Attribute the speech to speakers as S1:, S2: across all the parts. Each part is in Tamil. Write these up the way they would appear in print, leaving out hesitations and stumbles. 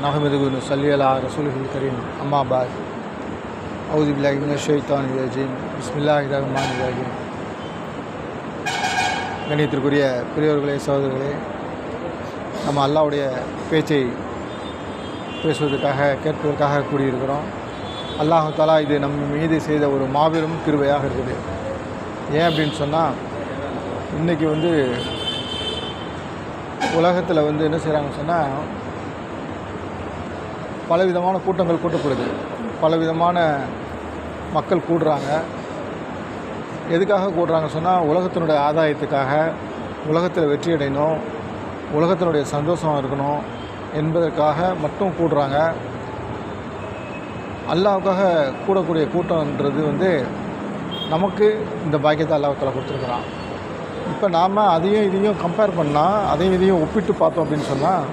S1: नहमदुहु व नसल्ली अला रसूलिहिल करीम अम्मा बाद औज़ु बिल्लाहि मिनश ஷைத்தானிர் ரஜீம் பிஸ்மில்லாஹிர் ரஹ்மானிர் ரஹீம். கண்ணியத்திற்குரிய பெரியவர்களே, சகோதரர்களே, நம்ம அல்லாஹ்வுடைய பேச்சை பேசுவதற்காக கேட்பதற்காக கூடியிருக்கிறோம். அல்லாஹ் தஆலா இது நம்ம மீது செய்த ஒரு மாபெரும் கிருபையாக இருக்குது. ஏன் அப்படின்னு சொன்னால், இன்றைக்கி உலகத்தில் என்ன செய்கிறாங்கன்னு சொன்னால், பலவிதமான கூட்டங்கள் கூட்டப்படுது, பலவிதமான மக்கள் கூடுறாங்க. எதுக்காக கூடுறாங்கன்னு சொன்னால், உலகத்தினுடைய ஆதாயத்துக்காக, உலகத்தில் வெற்றி அடையணும், உலகத்தினுடைய சந்தோஷமாக இருக்கணும் என்பதற்காக மட்டும் கூடுறாங்க. அல்லாஹ்வுக்காக கூடக்கூடிய கூட்டம்ன்றது நமக்கு இந்த பாக்கியத்தை அல்லாஹ் கொடுத்துருக்குறான். இப்போ நாம் அதையும் இதையும் கம்பேர் பண்ணால், அதையும் இதையும் ஒப்பிட்டு பார்த்தோம் அப்படின்னு சொன்னால்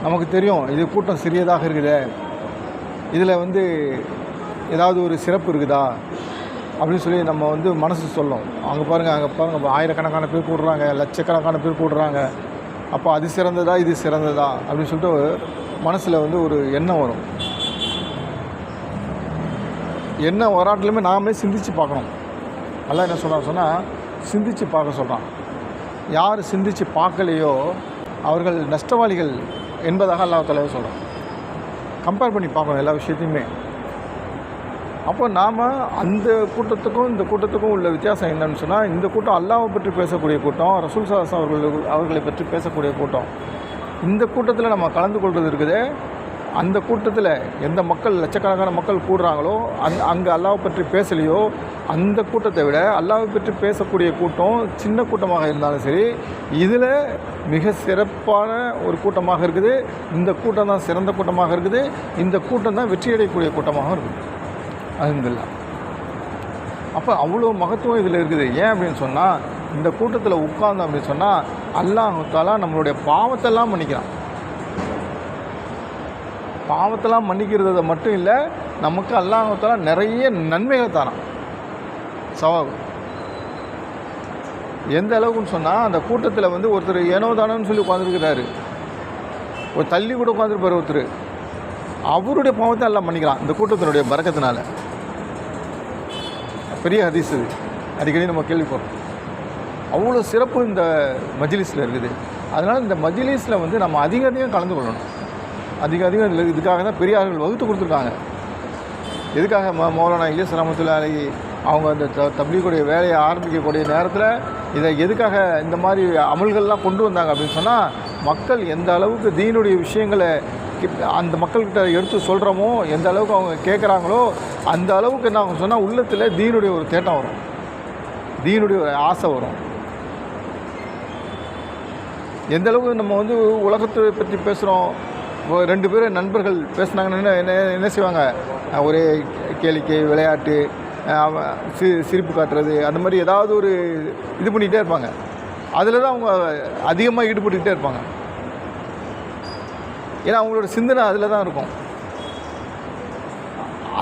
S1: நமக்கு தெரியும், இது கூட்டம் சிறியதாக இருக்குதே, இதில் ஏதாவது ஒரு சிறப்பு இருக்குதா அப்படின்னு சொல்லி நம்ம மனசு சொல்லும். அங்கே பாருங்கள் ஆயிரக்கணக்கான பேர் கூடுறாங்க, லட்சக்கணக்கான பேர் கூடுறாங்க, அப்போ அது சிறந்ததா இது சிறந்ததா அப்படின்னு சொல்லிட்டு மனசில் ஒரு எண்ணம் வரும். எண்ணம் வராட்டிலுமே நாமே சிந்தித்து பார்க்கணும். அல்லாஹ் என்ன சொல்கிறான்னு சொன்னால், சிந்தித்து பார்க்க சொல்கிறான். யார் சிந்தித்து பார்க்கலையோ அவர்கள் நஷ்டவாளிகள் என்பதாக அல்லாஹ் தஆலா சொல்கிறான். கம்பேர் பண்ணி பார்க்கணும் எல்லா விஷயத்தையுமே. அப்போ நாம் அந்த கூட்டத்துக்கும் இந்த கூட்டத்துக்கும் உள்ள வித்தியாசம் என்னன்னு சொன்னால், இந்த கூட்டம் அல்லாஹ்வை பற்றி பேசக்கூடிய கூட்டம், ரசூல் ஸல்லல்லாஹு அலைஹி வஸல்லம் அவர்களை பற்றி பேசக்கூடிய கூட்டம். இந்த கூட்டத்தில் நம்ம கலந்து கொள்வது இருக்குது. அந்த கூட்டத்தில் எந்த மக்கள் லட்சக்கணக்கான மக்கள் கூடுறாங்களோ, அங்கே அல்லாஹ்வை பற்றி பேசலையோ, அந்த கூட்டத்தை விட அல்லாஹ்வை பற்றி பேசக்கூடிய கூட்டம் சின்ன கூட்டமாக இருந்தாலும் சரி, இதில் மிக சிறப்பான ஒரு கூட்டமாக இருக்குது. இந்த கூட்டம் தான் சிறந்த கூட்டமாக இருக்குது. இந்த கூட்டம் தான் வெற்றியடையக்கூடிய கூட்டமாக இருக்குது. அல்ஹம்துலில்லாஹ். அப்போ அவ்வளோ மகத்துவம் இதில் இருக்குது. ஏன் அப்படின்னு சொன்னால், இந்த கூட்டத்தில் உட்கார்ந்தோம் அப்படின்னு சொன்னால் அல்லாஹ் தஆலா நம்மளுடைய பாவத்தெல்லாம் மன்னிக்கிறான். பாவத்தெல்லாம் மன்னிக்கிறது மட்டும் இல்லை, நமக்கு அல்லாஹ் தஆலா நிறைய நன்மைகளை தரான், சவாபு. எந்த அளவுக்குன்னு சொன்னால், அந்த கூட்டத்தில் ஒருத்தர் ஏனோ தானோன்னு சொல்லி உட்காந்துருக்கிறாரு, ஒரு தள்ளி கூட உட்காந்துருப்பார் ஒருத்தர், அவருடைய பாவத்தை எல்லாம் மன்னிக்கலாம் இந்த கூட்டத்தினுடைய பரக்கத்தினால. பெரிய ஹதீஸ் இது, அடிக்கடி நம்ம கேள்விப்படுறோம். அவ்வளோ சிறப்பு இந்த மஜ்லிஸில் இருக்குது. அதனால் இந்த மஜ்லிஸில் நம்ம அதிகம் கலந்து கொள்ளணும். அதிகம் இதில் இதுக்காக தான் பெரியார்கள் வகுத்து கொடுத்துருக்காங்க. எதுக்காக மௌலானா இலியாஸ் ரஹ்மத்துல்லாஹி அலைஹி அவங்க அந்த தப்லீகுடைய வேலையை ஆரம்பிக்கக்கூடிய நேரத்தில் இதை எதுக்காக இந்த மாதிரி அமல்கள்லாம் கொண்டு வந்தாங்க அப்படின்னு சொன்னால், மக்கள் எந்த அளவுக்கு தீனுடைய விஷயங்களை அந்த மக்கள்கிட்ட எடுத்து சொல்கிறோமோ, எந்த அளவுக்கு அவங்க கேட்குறாங்களோ, அந்த அளவுக்கு என்ன அவங்க சொன்னால் உள்ளத்தில் தீனுடைய ஒரு தேட்டம் வரும், தீனுடைய ஒரு ஆசை வரும். எந்த அளவுக்கு நம்ம உலகத்தை பற்றி பேசுகிறோம், ரெண்டு பேரும் நண்பர்கள் பேசுனாங்கன்னு என்ன செய்வாங்க, ஒரே கேளிக்கை, விளையாட்டு, சிரிப்பு காட்டுறது, அந்த மாதிரி ஏதாவது ஒரு இது பண்ணிகிட்டே இருப்பாங்க. அதில் தான் அவங்க அதிகமாக ஈடுபட்டுக்கிட்டே இருப்பாங்க. ஏன்னா அவங்களோட சிந்தனை அதில் தான் இருக்கும்.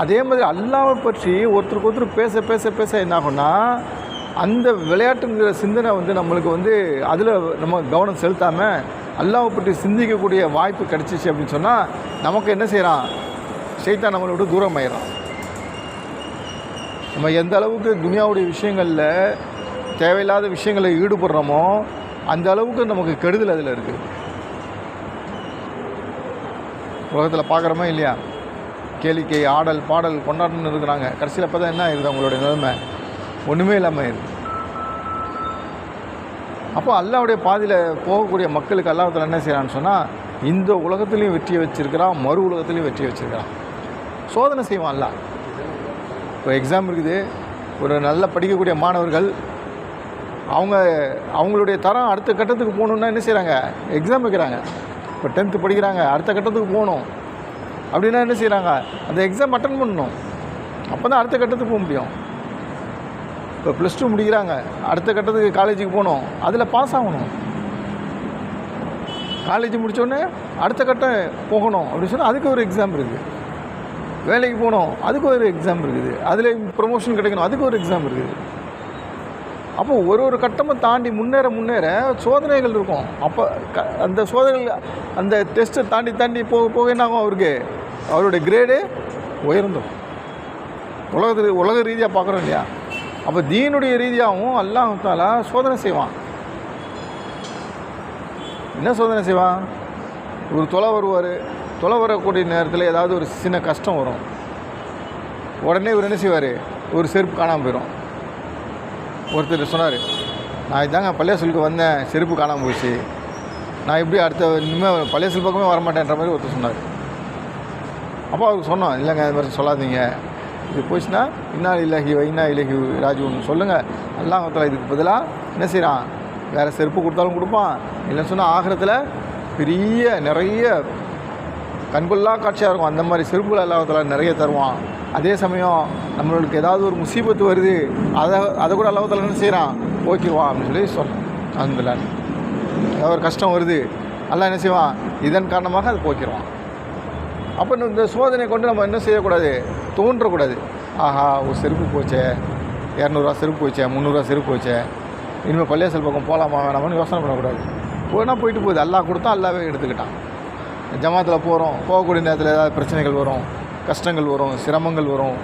S1: அதே மாதிரி அல்லாஹ்வை பற்றி ஒருத்தருக்கு ஒருத்தர் பேச பேச பேச என்ன ஆகும்னா, அந்த விளையாட்டுங்கிற சிந்தனை நம்மளுக்கு அதில் நம்ம கவனம் செலுத்தாமல் அல்லாஹ்வை பற்றி சிந்திக்கக்கூடிய வாய்ப்பு கிடச்சிச்சு அப்படின்னு சொன்னால், நமக்கு என்ன செய்கிறான், ஷைத்தான் நம்மளை விட்டு தூரம் ஆயிடறான். நம்ம எந்த அளவுக்கு துனியாவுடைய விஷயங்களில் தேவையில்லாத விஷயங்களில் ஈடுபடுறோமோ, அந்த அளவுக்கு நமக்கு கெடுதல் அதில் இருக்குது. உலகத்தில் பார்க்குறோமா இல்லையா, கேளிக்கை, ஆடல், பாடல் கொண்டாடணுன்னு இருக்கிறாங்க. கடைசியில் அப்போ தான் என்ன ஆயிடுது, அவங்களுடைய நிலைமை ஒன்றுமே இல்லாமல் ஆயிடுது. அப்போ அல்லாஹ்வுடைய பாதையில் போகக்கூடிய மக்களுக்கு அல்லாஹ் தஆலா என்ன செய்கிறான்னு சொன்னால், இந்த உலகத்துலேயும் வெற்றியை வச்சுருக்கிறான், மறு உலகத்துலேயும் வெற்றியை வச்சுருக்கிறான். சோதனை செய்வான் அல்லாஹ். இப்போ எக்ஸாம் இருக்குது, ஒரு நல்ல படிக்கக்கூடிய மாணவர்கள் அவங்களுடைய தரம் அடுத்த கட்டத்துக்கு போகணுன்னா என்ன செய்கிறாங்க, எக்ஸாம் வைக்கிறாங்க. இப்போ 10th படிக்கிறாங்க, அடுத்த கட்டத்துக்கு போகணும் அப்படின்னா என்ன செய்கிறாங்க, அந்த எக்ஸாம் அட்டன் பண்ணணும். அப்போ தான் அடுத்த கட்டத்துக்கு போக முடியும். இப்போ +2 முடிக்கிறாங்க, அடுத்த கட்டத்துக்கு காலேஜுக்கு போகணும், அதில் பாஸ் ஆகணும். காலேஜ் முடித்தோடனே அடுத்த கட்டம் போகணும் அப்படின்னு சொன்னால் அதுக்கு ஒரு எக்ஸாம் இருக்குது. வேலைக்கு போகணும், அதுக்கு ஒரு எக்ஸாம் இருக்குது. அதில் ப்ரொமோஷன் கிடைக்கணும், அதுக்கு ஒரு எக்ஸாம் இருக்குது. அப்போ ஒரு கட்டமும் தாண்டி முன்னேற சோதனைகள் இருக்கும். அப்போ அந்த சோதனைகள் அந்த டெஸ்ட்டை தாண்டி போக என்ன ஆகும், அவருடைய கிரேடு உயர்ந்துடும். உலக ரீதியாக பார்க்குறோம் இல்லையா? அப்போ தீனுடைய ரீதியாகவும் அல்லாஹ் தஆலா சோதனை செய்வான். என்ன சோதனை செய்வான்? ஒரு தொலை வரக்கூடிய நேரத்தில் ஏதாவது ஒரு சின்ன கஷ்டம் வரும். உடனே இவர் என்ன செய்வார்? ஒரு செருப்பு காணாமல் போயிடும். ஒருத்தர் சொன்னார், நான் இதாங்க பள்ளியாசலுக்கு வந்தேன், செருப்பு காணாமல் போயிடுச்சு, நான் எப்படி இனிமேல் பள்ளியாசல் பக்கமே வரமாட்டேன்ற மாதிரி ஒருத்தர் சொன்னார். அப்போ அவருக்கு சொன்னோம், இல்லைங்க இது மாதிரி சொல்லாதீங்க, இது போச்சுன்னா இன்னா இலகி ராஜுன்னு சொல்லுங்கள். அல்லாஹ் தஆலா இதுக்கு பதிலாக என்ன செய்கிறான்? வேறு செருப்பு கொடுத்தாலும் கொடுப்பான், இல்லைன்னு சொன்னால் ஆகிரத்தில் நிறைய கண்கொள்ளா காட்சியாக இருக்கும். அந்த மாதிரி செருப்புகள் அல்லாஹ் தஆலா நிறைய தருவான். அதே சமயம் நம்மளுக்கு ஏதாவது ஒரு முசீபத்து வருது, அதை கூட அல்லாஹ் தஆலா என்ன செய்கிறான்? போக்கிடுவான் அப்படின்னு சொல்லி அல்ஹம்துலில்லாஹ். ஏதாவது ஒரு கஷ்டம் வருது, அல்லாஹ் என்ன செய்வான்? இதன் காரணமாக அதை போக்கிடுவான். அப்போ இந்த சோதனை கொண்டு நம்ம என்ன செய்யக்கூடாது? தோன்றக்கூடாது. ஆஹா, ஒரு செருப்பு போச்சே, 200 செருப்பு போச்சே, 300 செருப்பு போச்சே, இனிமேல் பள்ளியாசல் பக்கம் போகலாமா வேணாமான்னு யோசனை பண்ணக்கூடாது. போயிட்டு போகுது, அல்லாஹ் கொடுத்தா அல்லாவே எடுத்துக்கிட்டான். ஜமாத்தில் போகக்கூடிய நேரத்தில் ஏதாவது பிரச்சனைகள் வரும், கஷ்டங்கள் வரும், சிரமங்கள் வரும்.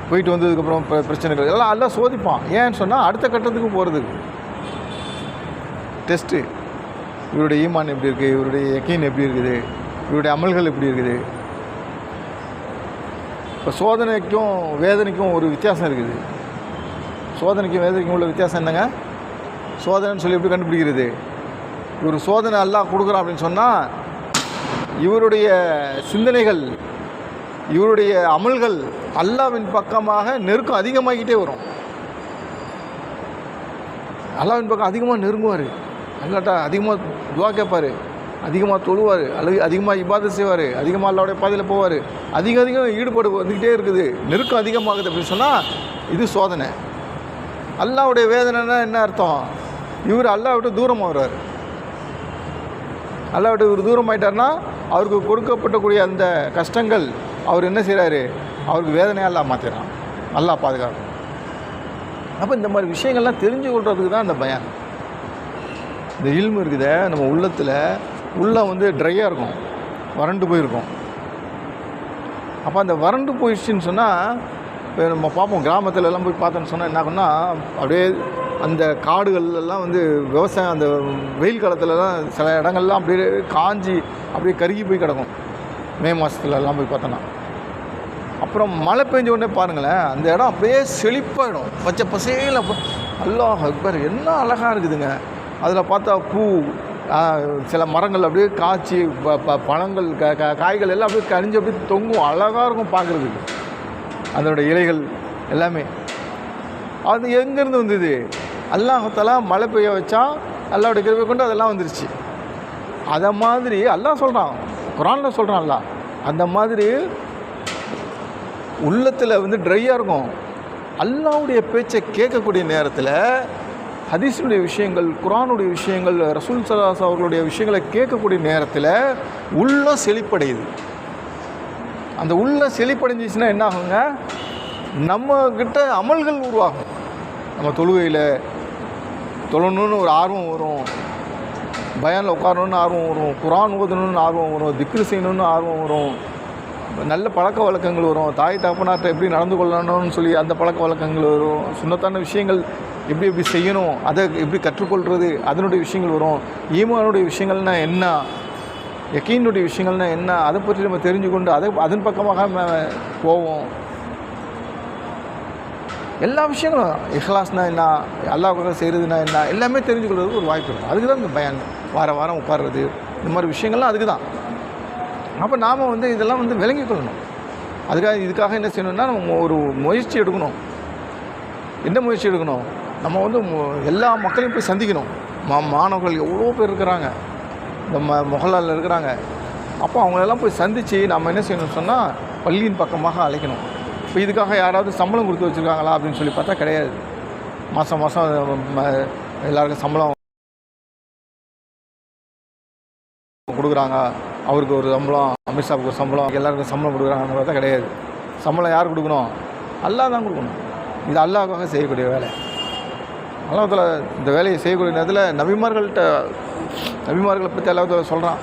S1: போயிட்டு வந்ததுக்கப்புறம் பிரச்சனைகள் எல்லாம் அல்லாஹ் சோதிப்பான். ஏன்னு சொன்னால் அடுத்த கட்டத்துக்கு போகிறதுக்கு டெஸ்ட்டு. இவருடைய ஈமான் எப்படி இருக்குது, இவருடைய யக்கீன் எப்படி இருக்குது, இவருடைய அமல்கள் எப்படி இருக்குது. இப்போ சோதனைக்கும் வேதனைக்கும் ஒரு வித்தியாசம் இருக்குது. சோதனைக்கும் வேதனைக்கும் உள்ள வித்தியாசம் என்னங்க? சோதனைன்னு சொல்லி எப்படி கண்டுபிடிக்கிறது? ஒரு சோதனை அல்லாஹ் கொடுக்குறான் அப்படின்னு சொன்னால் இவருடைய சிந்தனைகள், இவருடைய அமல்கள் அல்லாஹ்வின் பக்கமாக நெருக்கம் அதிகமாகிக்கிட்டே வரும். அல்லாஹ்வின் பக்கம் அதிகமாக நெருங்குவார். அல்லாட்ட அதிகமாக துவா கேட்பார், அதிகமாக தொழுவார், அல்லது அதிகமாக இபாதத் செய்வார், அதிகமாக அல்லாஹ்வுடைய பாதையில் போவார். அதிகம் ஈடுபாடு வந்துக்கிட்டே இருக்குது, நெருக்கம் அதிகமாகுது அப்படின்னு சொன்னால் இது சோதனை. அல்லாஹ்வுடைய வேதனைன்னா என்ன அர்த்தம்? இவர் அல்லாஹ் விட்டு தூரம் ஆகிறார். அல்லாஹ் விட்டு இவர் தூரம் ஆகிட்டார்னா அவருக்கு கொடுக்கப்பட்டக்கூடிய அந்த கஷ்டங்கள் அவர் என்ன செய்கிறாரு? அவருக்கு வேதனையாக அல்லாஹ் மாற்றிடுறான். அல்லாஹ் பாதுகாக்கும். அப்போ இந்த மாதிரி விஷயங்கள்லாம் தெரிஞ்சு கொள்றதுக்கு தான் அந்த பயான். இந்த இல்மு இருக்குதே நம்ம உள்ளத்தில் உள்ளே ட்ரையாக இருக்கும், வறண்டு போயிருக்கும். அப்போ அந்த வறண்டு போயிடுச்சுன்னு சொன்னால், இப்போ நம்ம பார்ப்போம் கிராமத்தில் எல்லாம் போய் பார்த்தோன்னு சொன்னால் என்ன ஆகும்னா, அப்படியே அந்த காடுகள்லாம் விவசாயம் அந்த வெயில் காலத்துலலாம் சில இடங்கள்லாம் அப்படியே காஞ்சி அப்படியே கருகி போய் கிடக்கும். மே மாதத்துலலாம் போய் பார்த்தோன்னா, அப்புறம் மழை பெஞ்ச உடனே பாருங்களேன், அந்த இடம் அப்படியே செழிப்பாகிடும், பச்சை பசேல. அல்லாஹ் அக்பர், என்ன அழகாக இருக்குதுங்க. அதில் பார்த்தா பூ, சில மரங்கள் அப்படியே காய்ச்சி பழங்கள் காய்கள் எல்லாம் அப்படியே கனிஞ்சு அப்படியே தொங்கும், அழகாக இருக்கும் பார்க்குறதுக்கு. அதோட இலைகள் எல்லாமே அது எங்கேருந்து வந்தது? அல்லாஹ் தஆலா மழை பெய்ய வச்சா, அல்லாஹ்வுடைய கிருபை கொண்டு அதெல்லாம் வந்துருச்சு. அதை மாதிரி அல்லாஹ் சொல்கிறான், குர்ஆனில் சொல்கிறான் அல்லாஹ். அந்த மாதிரி உள்ளத்தில் ட்ரையாக இருக்கும். அல்லாஹ்வுடைய பேச்சை கேட்கக்கூடிய நேரத்தில் ஹதீஸுடைய விஷயங்கள், குர்ஆனுடைய விஷயங்கள், ரசூல் ஸல்லல்லாஹு அலைஹி வஸல்லம் அவர்களுடைய விஷயங்களை கேட்கக்கூடிய நேரத்தில் உள்ளம் செழிப்படையுது. அந்த உள்ள செழிப்படைஞ்சிச்சுன்னா என்ன ஆகுங்க? நம்மக்கிட்ட அமல்கள் உருவாகும். நம்ம தொழுகையில் தொழணுன்னு ஒரு ஆர்வம் வரும், பயானில் உட்காரணுன்னு ஆர்வம் வரும், குர்ஆன் ஓதணுன்னு ஆர்வம் வரும், திக்ரு செய்யணுன்னு ஆர்வம் வரும், நல்ல பழக்க வழக்கங்கள் வரும், தாய் தகப்பனார்ட்ட எப்படி நடந்து கொள்ளணும்னு சொல்லி அந்த பழக்க வழக்கங்கள் வரும், சுன்னத்தான விஷயங்கள் எப்படி செய்யணும், அதை எப்படி கற்றுக்கொள்வது, அதனுடைய விஷயங்கள் வரும். ஈமானுடைய விஷயங்கள்னால் என்ன, யக்கீனுடைய விஷயங்கள்னால் என்ன, அதை பற்றி நம்ம தெரிஞ்சுக்கொண்டு அதன் பக்கமாக நம்ம போவோம். எல்லா விஷயங்களும், இஹ்லாஸ்னா என்ன, அல்லாஹ்வுக்காக செய்கிறதுனா என்ன, எல்லாமே தெரிஞ்சுக்கொள்றதுக்கு ஒரு வாய்ப்பு இருக்கும். அதுக்கு தான் இந்த பயான், வாரம் உட்கார்றது, இந்த மாதிரி விஷயங்கள்லாம் அதுக்கு தான். அப்போ நாம் இதெல்லாம் விளங்கி கொள்ளணும். இதுக்காக என்ன செய்யணும்னா, நம்ம ஒரு முயற்சி எடுக்கணும். என்ன முயற்சி எடுக்கணும்? நம்ம எல்லா மக்களையும் போய் சந்திக்கணும். மாணவர்கள் எவ்வளோ பேர் இருக்கிறாங்க, இந்த மொஹல்லாவில் இருக்கிறாங்க. அப்போ அவங்களெல்லாம் போய் சந்தித்து நம்ம என்ன செய்யணும்னு சொன்னால், பள்ளியின் பக்கமாக அழைக்கணும். இப்போ இதுக்காக யாராவது சம்பளம் கொடுத்து வச்சுருக்காங்களா அப்படின்னு சொல்லி பார்த்தா கிடையாது. மாதம் எல்லாருக்கும் சம்பளம் கொடுக்குறாங்க, அவருக்கு ஒரு சம்பளம், அமித்ஷாவுக்கு ஒரு சம்பளம், எல்லாருக்கும் சம்பளம் கொடுக்குறாங்கன்னு பார்த்தா கிடையாது. சம்பளம் யார் கொடுக்கணும்? அல்லாஹ் தான் கொடுக்கணும். இது அல்லாஹ்வுக்காக செய்யக்கூடிய வேலை. அல்லாஹ்வுத்தாலா இந்த வேலையை செய்யக்கூடிய நேரத்தில் நபிமார்களை பற்றி அல்லாஹ்வுத்தாலா சொல்கிறான்.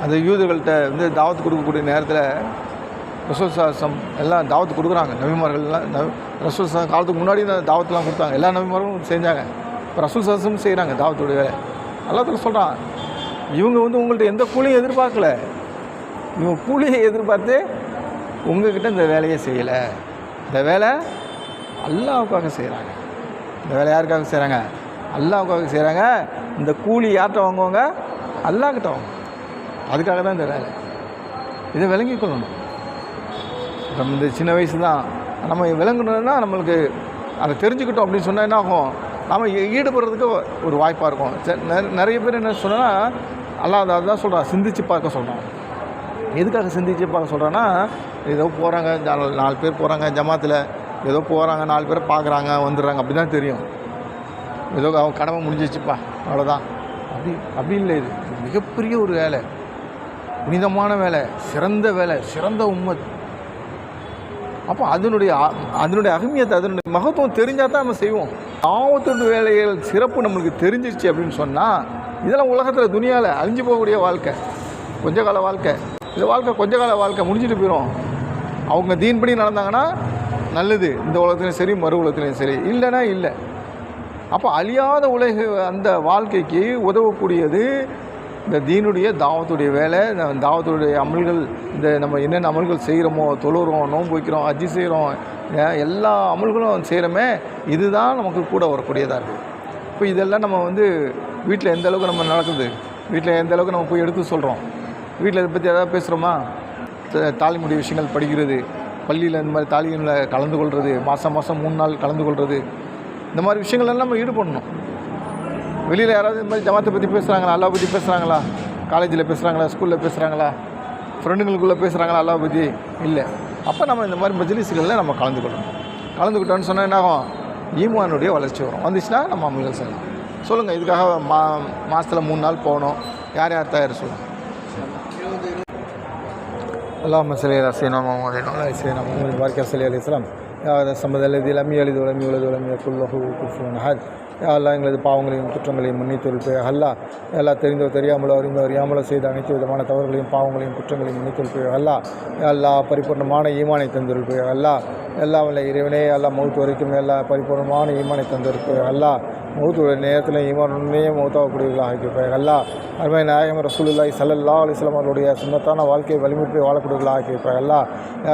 S1: அந்த யூதர்கள்ட்ட வந்து தாவத்து கொடுக்கக்கூடிய நேரத்தில் ரசூல் சாசம் எல்லாம் தாவத்து கொடுக்குறாங்க. நபிமார்கள்லாம் ரசூல் சாசம் காலத்துக்கு முன்னாடி இந்த தாவத்துலாம் கொடுத்தாங்க. எல்லா நபிமார்களும் செஞ்சாங்க. இப்போ ரசூல் சாசமும் செய்கிறாங்க தாவத்துடைய வேலை. அல்லாஹ்வுத்தாலா சொல்கிறான், இவங்க வந்து உங்கள்கிட்ட எந்த கூலியும் எதிர்பார்க்கல. இவங்க கூலியை எதிர்பார்த்து உங்கள்கிட்ட இந்த வேலையை செய்யலை. இந்த வேலை அல்லாஹ்வுக்காக செய்கிறாங்க. இந்த வேலை யாருக்காக செய்கிறாங்க? அல்லாஹ்வுக்காக செய்கிறாங்க. இந்த கூலி யார்கிட்ட வாங்குவாங்க? அல்லாஹ்கிட்ட வாங்குவாங்க. அதுக்காக தான் இந்த வேலை. இதை விளங்கிக் கொள்ளணும். நம்ம இந்த சின்ன வயசு தான் நம்ம விளங்கணுன்னா நம்மளுக்கு அதை தெரிஞ்சுக்கிட்டோம் அப்படின்னு சொன்னால் என்ன ஆகும்? நம்ம ஈடுபடுறதுக்கு ஒரு வாய்ப்பாக இருக்கும். நிறைய பேர் என்ன சொன்னால் அல்லாஹ் அதுதான் சொல்கிறான், சிந்திச்சு பார்க்க சொல்கிறான். எதுக்காக சிந்திச்சு பார்க்க சொல்கிறான்னா, ஏதோ போகிறாங்க 4 பேர் போகிறாங்க ஜமாத்தில், ஏதோ போகிறாங்க 4 பேரை பார்க்குறாங்க வந்துடுறாங்க, அப்படி தான் தெரியும். ஏதோ அவங்க கடமை முடிஞ்சிச்சுப்பா அவ்வளோதான். அப்படி இல்லை. இது மிகப்பெரிய ஒரு வேலை, புனிதமான வேலை, சிறந்த வேலை, சிறந்த உம்மத். அப்போ அதனுடைய அகமியத்தை, அதனுடைய மகத்துவம் தெரிஞ்சால் தான் நம்ம செய்வோம். தாவத்தோட வேலைகள் சிறப்பு நம்மளுக்கு தெரிஞ்சிச்சு அப்படின்னு சொன்னால், இதெல்லாம் உலகத்தில் துனியாவில் அழிஞ்சு போகக்கூடிய வாழ்க்கை, கொஞ்ச கால வாழ்க்கை. இந்த வாழ்க்கை கொஞ்ச கால வாழ்க்கை முடிஞ்சிட்டு போயிடும். அவங்க தீன்படி நடந்தாங்கன்னா நல்லது, இந்த உலகத்துலையும் சரி மறு உலகத்துலையும் சரி, இல்லைன்னா இல்லை. அப்போ அழியாத உலக அந்த வாழ்க்கைக்கு உதவக்கூடியது இந்த தீனுடைய தாவத்துடைய வேலை. தாவத்துடைய அமல்கள், இந்த நம்ம என்னென்ன அமல்கள் செய்கிறோமோ, தொழுகிறோம், நோன்பு வைக்கிறோம், ஹஜ்ஜி செய்கிறோம், எல்லா அமல்களும் செய்கிறோமே, இதுதான் நமக்கு கூட வரக்கூடியதாக இருக்குது. இப்போ இதெல்லாம் நம்ம வந்து வீட்டில் எந்த அளவுக்கு நம்ம நடக்குது, வீட்டில் எந்த அளவுக்கு நம்ம போய் எடுத்து சொல்கிறோம், வீட்டில் இதை பற்றி எதாவது பேசுகிறோமா? தாலிமுடி விஷயங்கள் படிக்கிறது, பள்ளியில் இந்த மாதிரி தாலிகளில் கலந்து கொள்வது, மாதம் 3 நாள் கலந்து கொள்வது, இந்த மாதிரி விஷயங்கள்லாம் நம்ம ஈடுபடணும். வெளியில் யாராவது இந்த மாதிரி ஜமாத்தை பற்றி பேசுகிறாங்களா, அல்லாஹ் பற்றி பேசுகிறாங்களா, காலேஜில் பேசுகிறாங்களா, ஸ்கூலில் பேசுகிறாங்களா, ஃப்ரெண்டுங்களுக்குள்ளே பேசுகிறாங்களா அல்லாஹ் பற்றி? இல்லை. அப்போ நம்ம இந்த மாதிரி மஜ்லிஸ்களில் நம்ம கலந்துக்கிட்டோன்னு சொன்னால் என்ன ஆகும்? ஈமானுடைய வளர்ச்சி வரும். வந்துச்சுன்னா நம்ம அமல்கள் செய்யலாம். சொல்லுங்கள், இதுக்காக மாதத்தில் 3 நாள் போகணும், யார் யார் தயார் சொல்லுங்கள். اللهم صل على سيدنا محمد وعلى آل سيدنا محمد وبارك على السلام. يا الصمد الذي لم يلد ولم يولد ولم يكن له كفوا أحد. யா அல்லாஹ் எங்களது பாவங்களையும் குற்றங்களையும் மன்னித்தொழிப்பே அல்லாஹ். எல்லா தெரிந்தோ தெரியாமலோ அறிந்தோ அறியாமலோ செய்த அனைத்து விதமான தவறுகளையும் பாவங்களையும் குற்றங்களையும் மன்னித்தொழிப்பே அல்லாஹ். எல்லா பரிபூர்ணமான ஈமானை தந்திருப்பே அல்லாஹ். எல்லாம் வல்ல இறைவனே அல்லாஹ் மௌத் வரைக்கும் எல்லா பரிபூர்ணமான ஈமானை தந்திருப்பே அல்லாஹ். மௌத்துடைய நேரத்தில் ஈமானுடனே மௌத்தாகக்கூடியவர்களாக ஆக்கியிருப்பாய் அல்லாஹ். அருமை நாயகம் ரசூலுல்லாஹி ஸல்லல்லாஹு அலைஹி வஸல்லம் அவர்களுடைய சுன்னத்தான வாழ்க்கையை வலிமுறை வாழக்கூடியவர்களாக ஆக்கியிருப்பாய் அல்லாஹ்.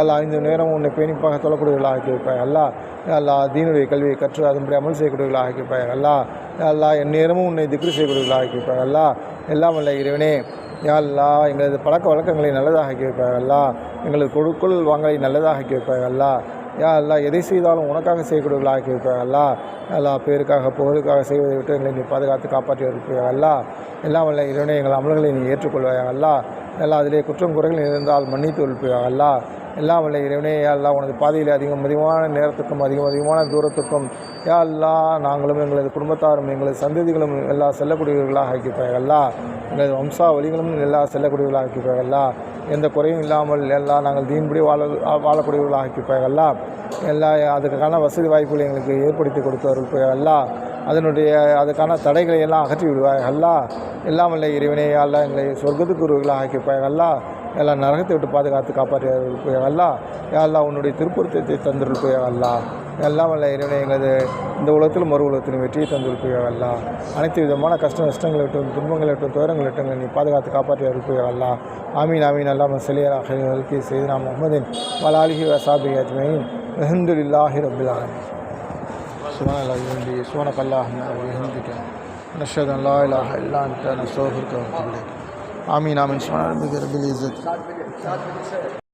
S1: எல்லா 5 நேரம் உன்னை பேணிப்பாக தொழக்கூடியவர்களாக ஆக்கியிருப்பாய் அல்லாஹ். அல்லாஹ் தீனுடைய கல்வியை கற்று அதன்படி அமல் செய்யக்கூடியவர்களாக ஆக்கியிருப்பாய் அல்லாஹ். அல்லாஹ் எந்நேரமும் உன்னை திக்ரு செய்யக்கூடியவர்களாக ஆக்கியிருப்பாய் அல்லாஹ். எல்லாம் வல்ல இறைவனே யா அல்லாஹ் எங்களது பழக்க வழக்கங்களை நல்லதாக ஆக்கி வைப்பாய் அல்லாஹ். எங்களது கொடுக்கல் வாங்கலை நல்லதாக ஆக்கி வைப்பாய் அல்லாஹ். யா அல்லாஹ் எதை செய்தாலும் உனக்காக செய்யக்கூடியவர்களாக ஆக்கி வைப்பாய் அல்லாஹ். அல்லாஹ் பேருக்காக புகழுக்காக செய்வதை விட்டு எங்களை நீ பாதுகாத்து காப்பாற்றி வைப்பாய் அல்லாஹ். எல்லாம் வல்ல இறைவனே எங்கள் அமல்களை நீ ஏற்றுக்கொள்வாய் அல்லாஹ். எல்லாம் அதிலே குற்றம் குறைகள் இருந்தால் மன்னித்து வைப்பாய் அல்லாஹ். எல்லாம் வல்ல இறைவனே யா அல்லாஹ் உனது பாதையில் அதிகமான நேரத்துக்கும் அதிகமான தூரத்துக்கும் யா அல்லாஹ் நாங்களும் எங்களது குடும்பத்தாரும் எங்களது சந்ததிகளும் எல்லாம் செல்லக்கூடியவர்களாக ஆக்கிப்பாய் அல்லாஹ். எங்களது வம்சாவளிகளும் எல்லாம் செல்லக்கூடியவர்களாக ஆக்கிப்பாய் அல்லாஹ். எந்த குறையும் இல்லாமல் எல்லாம் நாங்கள் தீன்படி வாழக்கூடியவர்களாக ஆக்கிப்பாய் அல்லாஹ். அதுக்கான வசதி வாய்ப்புகளை எங்களுக்கு ஏற்படுத்தி கொடுத்தவர்கள் அல்லாஹ். அதுக்கான தடைகளை எல்லாம் அகற்றி விடுவாய் அல்லாஹ். எல்லாம் வல்ல இறைவனே யா அல்லாஹ் எங்களை சொர்க்கத்துக்கு ஒருவர்களாக ஆக்கிப்பாய் அல்லாஹ். எல்லாம் நரகத்தை விட்டு பாதுகாத்து காப்பாற்றிய அல்லாஹ். யா அல்லாஹ் உன்னுடைய திருப்பொருத்தத்தை தந்திருப்பையா அல்லாஹ். எல்லாம் வல்ல இறைவனே எங்களது இந்த உலகத்திலும் மறு உலகத்திலும் வெற்றியை தந்திருப்பையா அல்லாஹ். அனைத்து விதமான கஷ்ட நஷ்டங்களை விட்டும் துன்பங்களை விட்டும் துயரங்களை விட்டும் நீ பாதுகாத்து காப்பாற்றி இருப்பையா அல்லாஹ். ஆமீன் ஆமீன். அல்லாஹ் சல்லியலாஹி சையதுனா முஹம்மதின் வஅலா ஆலிஹி வஸஹ்பிஹி அஜ்மஈன். அல்ஹம்துலில்லாஹி ரப்பில் ஆலமீன். சுப்ஹானல்லாஹி வ பிஹம்திஹி சுப்ஹானக்கல்லாஹும்ம வ பிஹம்திக நஷ்ஹது அன் லா இலாஹா இல்லா அன்த நஸ்தக்ஃபிருக வ நத்தூபு இலைக். ஆமீன் ஆமீன். சுப்ஹான ரப்பிக ரப்பில் இஸ்ஸத்தி